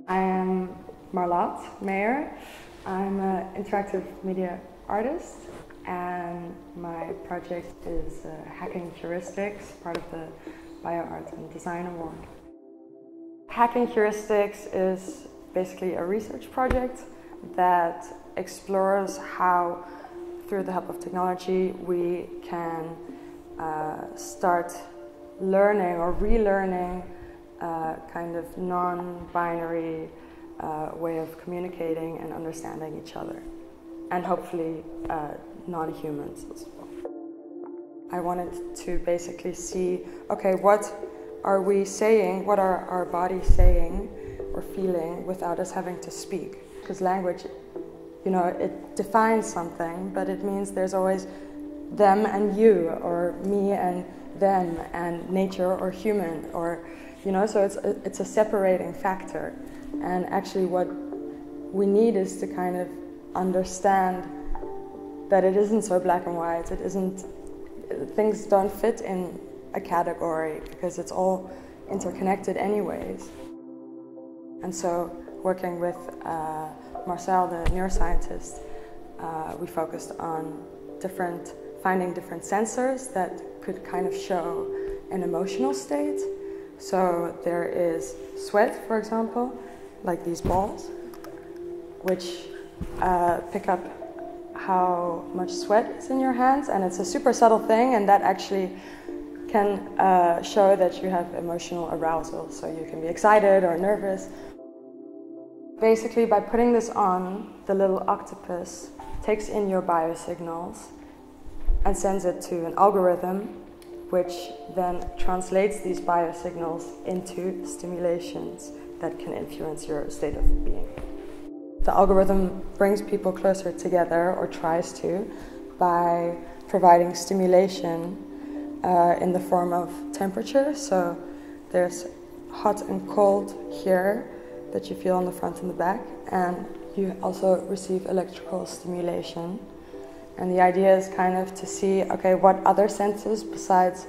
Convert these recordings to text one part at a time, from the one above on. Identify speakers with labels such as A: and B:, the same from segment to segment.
A: I am Marlot Meyer. I'm an interactive media artist, and my project is Hacking Heuristics, part of the Bio-Art and Design Award. Hacking Heuristics is basically a research project that explores how, through the help of technology, we can start learning or relearning kind of non-binary way of communicating and understanding each other, and hopefully non-humans as well. I wanted to basically see, okay, what are we saying, what are our bodies saying or feeling without us having to speak? Because language, you know, it defines something, but it means there's always them and you, or me and them, and nature or human, or, you know, so it's a separating factor. And actually what we need is to kind of understand that it isn't so black and white, it isn't, things don't fit in a category because it's all interconnected anyways. And so working with Marcel, the neuroscientist, we focused on finding different sensors that could kind of show an emotional state. So there is sweat, for example, like these balls, which pick up how much sweat is in your hands, and it's a super subtle thing, and that actually can show that you have emotional arousal, so you can be excited or nervous. Basically, by putting this on, the little octopus takes in your biosignals and sends it to an algorithm, which then translates these biosignals into stimulations that can influence your state of being. The algorithm brings people closer together, or tries to, by providing stimulation in the form of temperature. So there's hot and cold here that you feel on the front and the back, and you also receive electrical stimulation. And the idea is kind of to see, okay, what other senses besides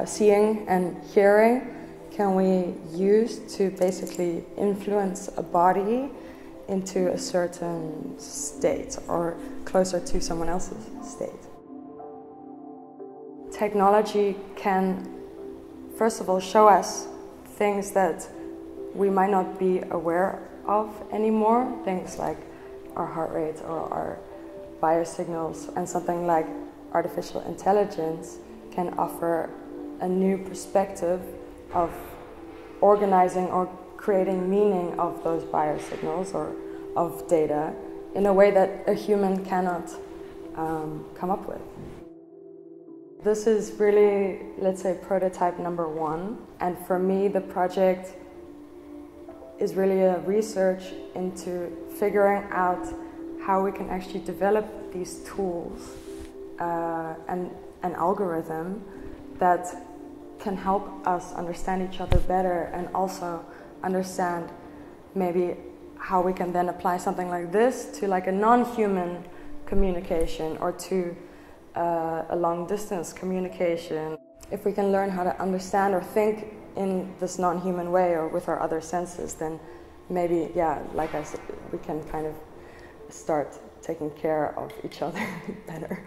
A: seeing and hearing can we use to basically influence a body into a certain state or closer to someone else's state. Technology can, first of all, show us things that we might not be aware of anymore, things like our heart rate or our biosignals, and something like artificial intelligence can offer a new perspective of organizing or creating meaning of those biosignals or of data in a way that a human cannot come up with. This is really, let's say, prototype number one, and for me the project is really a research into figuring out how we can actually develop these tools and an algorithm that can help us understand each other better, and also understand maybe how we can then apply something like this to like a non-human communication, or to a long-distance communication. If we can learn how to understand or think in this non-human way or with our other senses, then maybe, yeah, like I said, we can kind of start taking care of each other better.